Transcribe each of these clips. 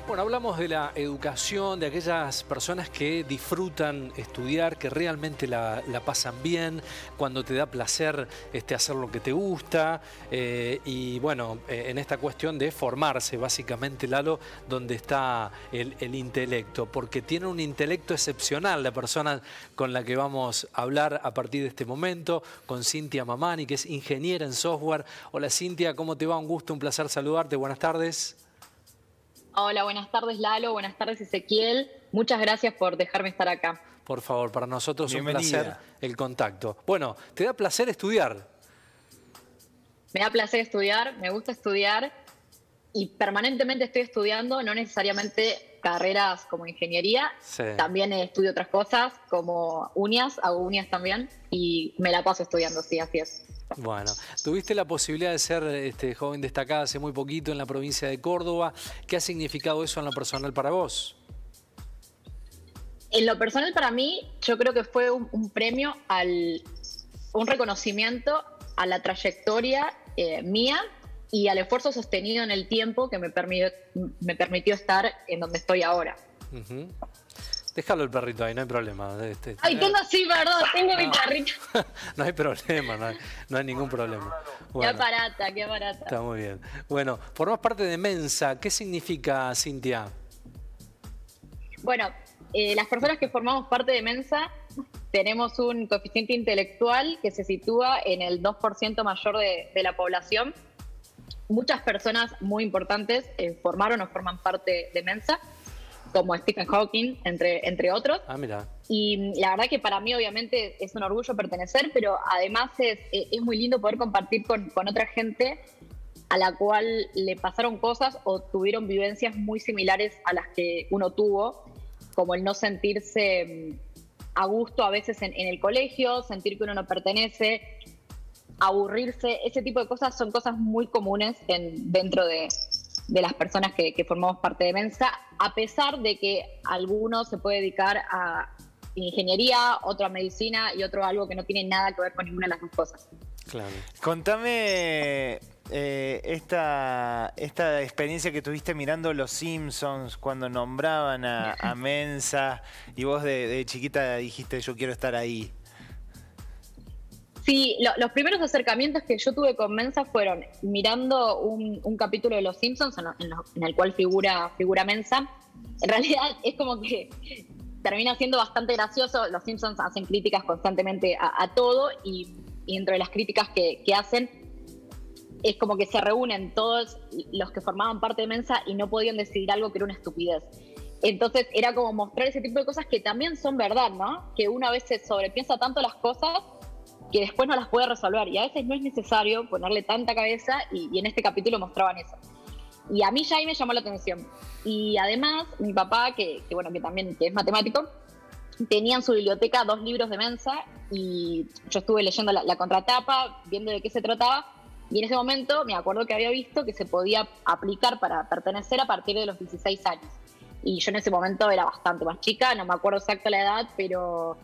Bueno, hablamos de la educación, de aquellas personas que disfrutan estudiar, que realmente la pasan bien, cuando te da placer hacer lo que te gusta. Y bueno, en esta cuestión de formarse, básicamente, Lalo, donde está el intelecto, porque tiene un intelecto excepcional la persona con la que vamos a hablar a partir de este momento, con Cintia Mamani, que es ingeniera en software. Hola Cintia, ¿cómo te va? Un gusto, un placer saludarte. Buenas tardes. Hola, buenas tardes Lalo, buenas tardes Ezequiel. Muchas gracias por dejarme estar acá. Por favor, para nosotros es un Bienvenida. placer el contacto. Bueno, ¿te da placer estudiar? Me da placer estudiar, me gusta estudiar y permanentemente estoy estudiando, no necesariamente carreras como ingeniería. Sí. También estudio otras cosas como uñas, hago uñas también y me la paso estudiando, sí, así es. Bueno, tuviste la posibilidad de ser joven destacada hace muy poquito en la provincia de Córdoba. ¿Qué ha significado eso en lo personal para vos? En lo personal para mí, yo creo que fue un premio, un reconocimiento a la trayectoria mía y al esfuerzo sostenido en el tiempo que me permitió estar en donde estoy ahora. Uh-huh. Déjalo el perrito ahí, no hay problema. Ay, tengo así, perdón, tengo mi perrito. No hay problema, no hay ningún problema. Bueno, qué aparata, qué aparata. Está muy bien. Bueno, formás parte de Mensa. ¿Qué significa, Cintia? Bueno, las personas que formamos parte de Mensa tenemos un coeficiente intelectual que se sitúa en el 2% mayor de la población. Muchas personas muy importantes formaron o forman parte de Mensa, como Stephen Hawking, entre otros. Ah, mira. Y la verdad que para mí obviamente es un orgullo pertenecer, pero además es muy lindo poder compartir con otra gente a la cual le pasaron cosas o tuvieron vivencias muy similares a las que uno tuvo, como el no sentirse a gusto a veces en el colegio, sentir que uno no pertenece, aburrirse. Ese tipo de cosas son cosas muy comunes dentro de las personas que formamos parte de Mensa, a pesar de que alguno se puede dedicar a ingeniería, otro a medicina y otro a algo que no tiene nada que ver con ninguna de las dos cosas. Claro. Contame esta experiencia que tuviste mirando Los Simpsons cuando nombraban a Mensa y vos de chiquita dijiste yo quiero estar ahí. Sí, los primeros acercamientos que yo tuve con Mensa fueron mirando un capítulo de Los Simpsons en el cual figura Mensa. En realidad es como que termina siendo bastante gracioso. Los Simpsons hacen críticas constantemente a todo y dentro de las críticas que hacen es como que se reúnen todos los que formaban parte de Mensa y no podían decidir algo que era una estupidez. Entonces era como mostrar ese tipo de cosas que también son verdad, ¿no? Que una vez se sobrepiensa tanto las cosas que después no las puede resolver y a veces no es necesario ponerle tanta cabeza y en este capítulo mostraban eso. Y a mí ya ahí me llamó la atención. Y además, mi papá, que también es matemático, tenía en su biblioteca 2 libros de Mensa y yo estuve leyendo la contratapa, viendo de qué se trataba y en ese momento me acuerdo que había visto que se podía aplicar para pertenecer a partir de los 16 años. Y yo en ese momento era bastante más chica, no me acuerdo exacta la edad, pero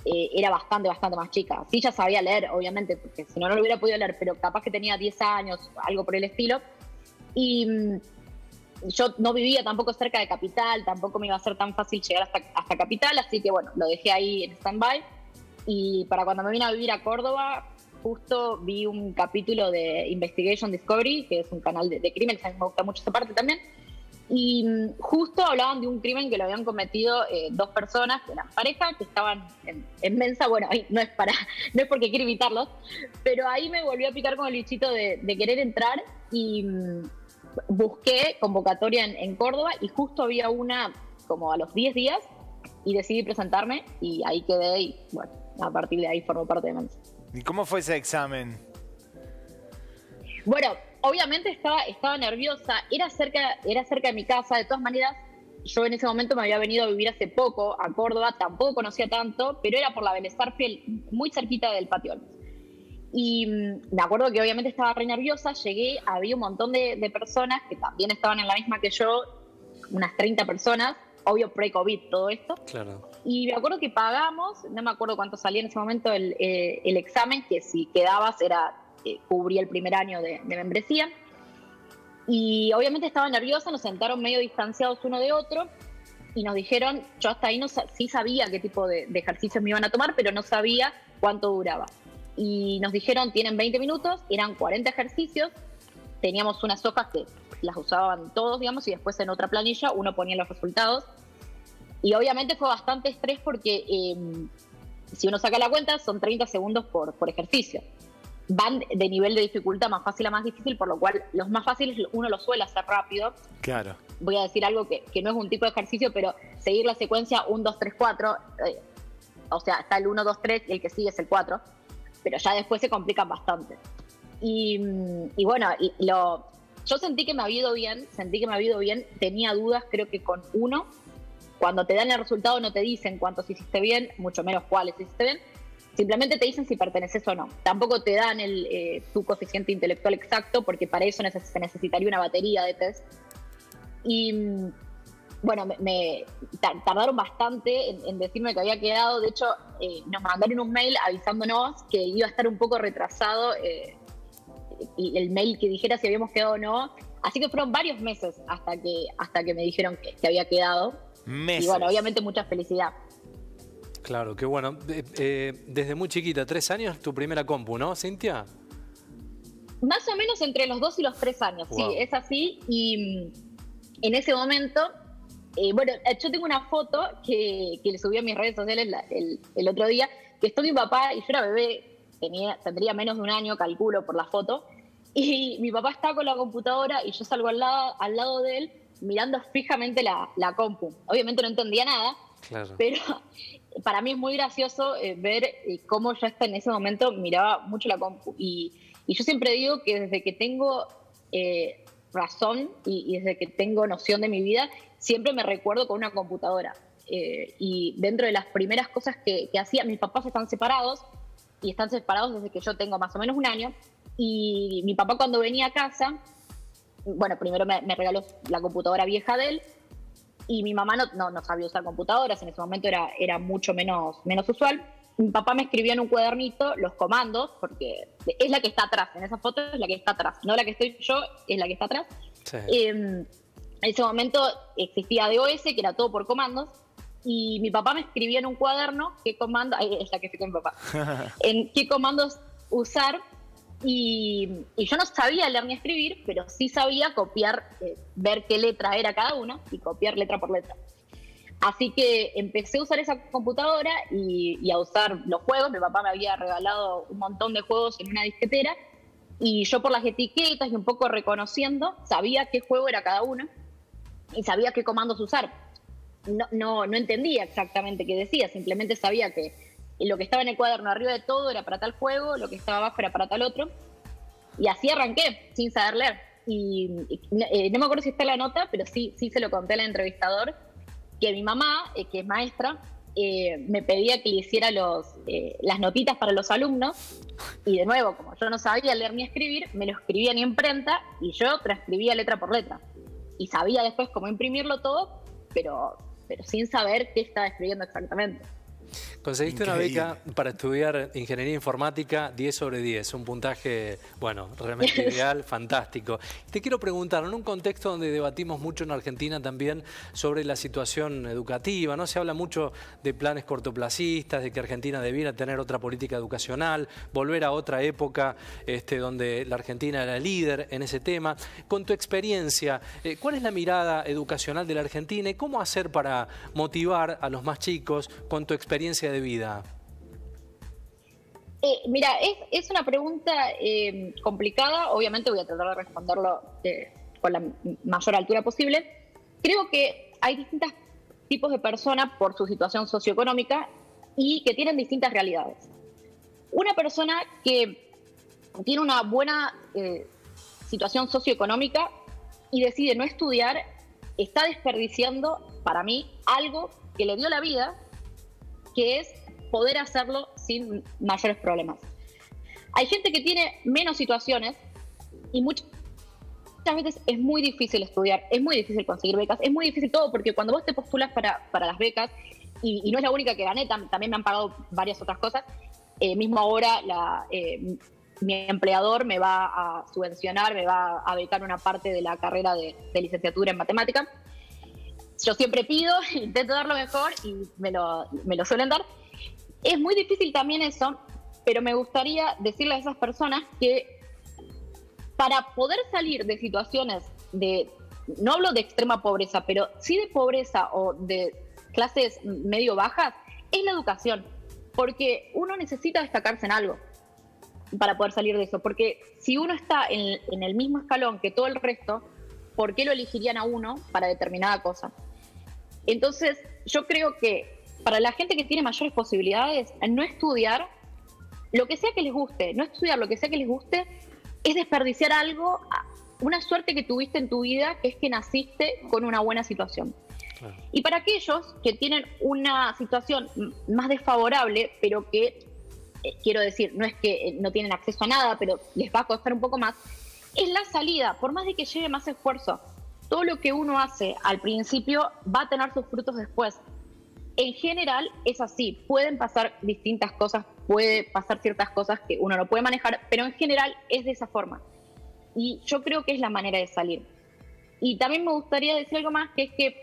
era bastante más chica. Sí, ya sabía leer, obviamente, porque si no, no lo hubiera podido leer, pero capaz que tenía 10 años, algo por el estilo. Y yo no vivía tampoco cerca de Capital, tampoco me iba a ser tan fácil llegar hasta Capital, así que bueno, lo dejé ahí en stand-by. Y para cuando me vine a vivir a Córdoba, justo vi un capítulo de Investigation Discovery, que es un canal de crímenes, a mí me gusta mucho esa parte también. Y justo hablaban de un crimen que lo habían cometido 2 personas, que eran pareja, que estaban en Mensa. Bueno, ahí no es porque quiero evitarlos, pero ahí me volvió a picar con el bichito de querer entrar y busqué convocatoria en Córdoba y justo había una como a los 10 días y decidí presentarme y ahí quedé y bueno, a partir de ahí formo parte de Mensa. ¿Y cómo fue ese examen? Bueno, obviamente estaba nerviosa, era cerca de mi casa, de todas maneras, yo en ese momento me había venido a vivir hace poco a Córdoba, tampoco conocía tanto, pero era por la Vélez Sarsfield, muy cerquita del Patio Olmos. Y me acuerdo que obviamente estaba re nerviosa, llegué, había un montón de personas que también estaban en la misma que yo, unas 30 personas, obvio pre-COVID todo esto. Claro. Y me acuerdo que pagamos, no me acuerdo cuánto salía en ese momento el examen, que si quedabas cubría el primer año de membresía. Y obviamente estaba nerviosa, nos sentaron medio distanciados uno de otro y nos dijeron, yo hasta ahí sí sabía qué tipo de ejercicios me iban a tomar, pero no sabía cuánto duraba. Y nos dijeron, tienen 20 minutos, eran 40 ejercicios, teníamos unas hojas que las usaban todos, digamos, y después en otra planilla uno ponía los resultados. Y obviamente fue bastante estrés porque si uno saca la cuenta son 30 segundos por ejercicio. Van de nivel de dificultad más fácil a más difícil, por lo cual los más fáciles uno los suele hacer rápido. Claro. Voy a decir algo que no es un tipo de ejercicio, pero seguir la secuencia 1, 2, 3, 4, o sea, está el 1, 2, 3 y el que sigue es el 4, pero ya después se complican bastante. Y bueno, yo sentí que me había ido bien, tenía dudas creo que con uno. Cuando te dan el resultado no te dicen cuántos hiciste bien, mucho menos cuáles hiciste bien. Simplemente te dicen si perteneces o no. Tampoco te dan tu coeficiente intelectual exacto, porque para eso se necesitaría una batería de test. Y bueno, tardaron bastante en decirme que había quedado. De hecho, nos mandaron un mail avisándonos que iba a estar un poco retrasado el mail que dijera si habíamos quedado o no. Así que fueron varios meses hasta que me dijeron que había quedado. Meses. Y bueno, obviamente mucha felicidad. Claro, qué bueno. Desde muy chiquita, 3 años, tu primera compu, ¿no, Cintia? Más o menos entre los 2 y los 3 años, wow. Sí, es así. Y en ese momento, bueno, yo tengo una foto que le subí a mis redes sociales el otro día, que estoy mi papá y yo era bebé, tendría menos de un año, calculo por la foto, y mi papá está con la computadora y yo salgo al lado de él mirando fijamente la compu. Obviamente no entendía nada, claro. Pero para mí es muy gracioso ver cómo yo hasta en ese momento miraba mucho la compu. Y yo siempre digo que desde que tengo razón y desde que tengo noción de mi vida, siempre me recuerdo con una computadora. Y dentro de las primeras cosas que hacía, mis papás están separados, y están separados desde que yo tengo más o menos un año. Y mi papá cuando venía a casa, bueno, primero me regaló la computadora vieja de él, y mi mamá no sabía usar computadoras, en ese momento era mucho menos usual. Mi papá me escribía en un cuadernito los comandos, porque es la que está atrás, en esa foto es la que está atrás, no la que estoy yo, es la que está atrás. Sí. En ese momento existía DOS, que era todo por comandos, y mi papá me escribía en un cuaderno qué comando, ahí es la que estoy con mi papá, en qué comandos usar. Y yo no sabía leer ni escribir, pero sí sabía copiar, ver qué letra era cada una y copiar letra por letra. Así que empecé a usar esa computadora y a usar los juegos. Mi papá me había regalado un montón de juegos en una disquetera y yo por las etiquetas y un poco reconociendo sabía qué juego era cada uno y sabía qué comandos usar. No entendía exactamente qué decía, simplemente sabía que lo que estaba en el cuaderno arriba de todo era para tal juego, lo que estaba abajo era para tal otro. Y así arranqué, sin saber leer. Y no me acuerdo si está en la nota, pero sí se lo conté al entrevistador, que mi mamá, que es maestra, me pedía que le hiciera las notitas para los alumnos. Y de nuevo, como yo no sabía leer ni escribir, me lo escribía en imprenta y yo transcribía letra por letra. Y sabía después cómo imprimirlo todo, pero sin saber qué estaba escribiendo exactamente. Conseguiste Increíble. Una beca para estudiar Ingeniería Informática 10 sobre 10, un puntaje, bueno, realmente ideal, fantástico. Te quiero preguntar, en un contexto donde debatimos mucho en Argentina también sobre la situación educativa, ¿no? Se habla mucho de planes cortoplacistas, de que Argentina debiera tener otra política educacional, volver a otra época donde la Argentina era líder en ese tema. Con tu experiencia, ¿cuál es la mirada educacional de la Argentina y cómo hacer para motivar a los más chicos con tu experiencia de vida? Mira, es una pregunta complicada. Obviamente voy a tratar de responderlo con la mayor altura posible. Creo que hay distintos tipos de personas por su situación socioeconómica y que tienen distintas realidades. Una persona que tiene una buena situación socioeconómica y decide no estudiar, está desperdiciando, para mí, algo que le dio la vida, que es poder hacerlo sin mayores problemas. Hay gente que tiene menos situaciones y muchas veces es muy difícil estudiar, es muy difícil conseguir becas, es muy difícil todo, porque cuando vos te postulas para las becas, y no es la única que gané, también me han pagado varias otras cosas, mismo ahora mi empleador me va a subvencionar, me va a becar una parte de la carrera de licenciatura en matemática. Yo siempre pido, intento dar lo mejor y me lo suelen dar. Es muy difícil también eso, pero me gustaría decirle a esas personas que para poder salir de situaciones no hablo de extrema pobreza, pero sí de pobreza o de clases medio bajas, es la educación. Porque uno necesita destacarse en algo para poder salir de eso. Porque si uno está en el mismo escalón que todo el resto, ¿por qué lo elegirían a uno para determinada cosa? Entonces, yo creo que para la gente que tiene mayores posibilidades, no estudiar lo que sea que les guste, no estudiar lo que sea que les guste, es desperdiciar algo, una suerte que tuviste en tu vida, que es que naciste con una buena situación. Claro. Y para aquellos que tienen una situación más desfavorable, pero que, quiero decir, no es que no tienen acceso a nada, pero les va a costar un poco más, es la salida, por más de que lleve más esfuerzo. Todo lo que uno hace al principio va a tener sus frutos después. En general es así, pueden pasar distintas cosas, puede pasar ciertas cosas que uno no puede manejar, pero en general es de esa forma. Y yo creo que es la manera de salir. Y también me gustaría decir algo más, que es que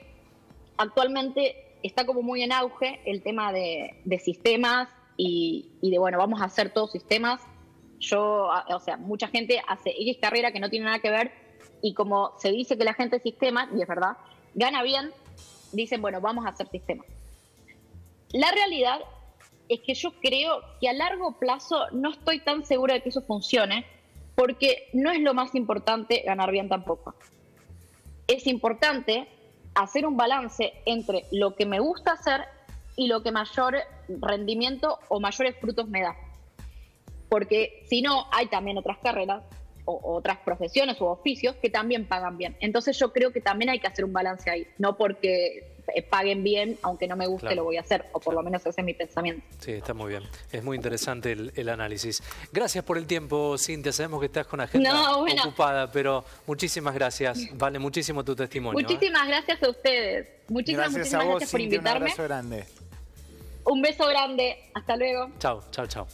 actualmente está como muy en auge el tema de sistemas y de, bueno, vamos a hacer todos sistemas. O sea, mucha gente hace X carrera que no tiene nada que ver, y como se dice que la gente es sistema, y es verdad, gana bien, dicen, bueno, vamos a hacer sistemas. La realidad es que yo creo que a largo plazo no estoy tan segura de que eso funcione, porque no es lo más importante ganar bien tampoco. Es importante hacer un balance entre lo que me gusta hacer y lo que mayor rendimiento o mayores frutos me da. Porque si no, hay también otras carreras o otras profesiones u oficios que también pagan bien. Entonces yo creo que también hay que hacer un balance ahí, no porque paguen bien, aunque no me guste, claro, lo voy a hacer, o por lo menos ese es mi pensamiento. Sí, está muy bien. Es muy interesante el análisis. Gracias por el tiempo, Cintia. Sabemos que estás con agenda ocupada, pero muchísimas gracias. Vale muchísimo tu testimonio. Muchísimas gracias a ustedes. Muchísimas gracias por invitarme. Un abrazo grande. Un beso grande. Hasta luego. Chao, chao, chao.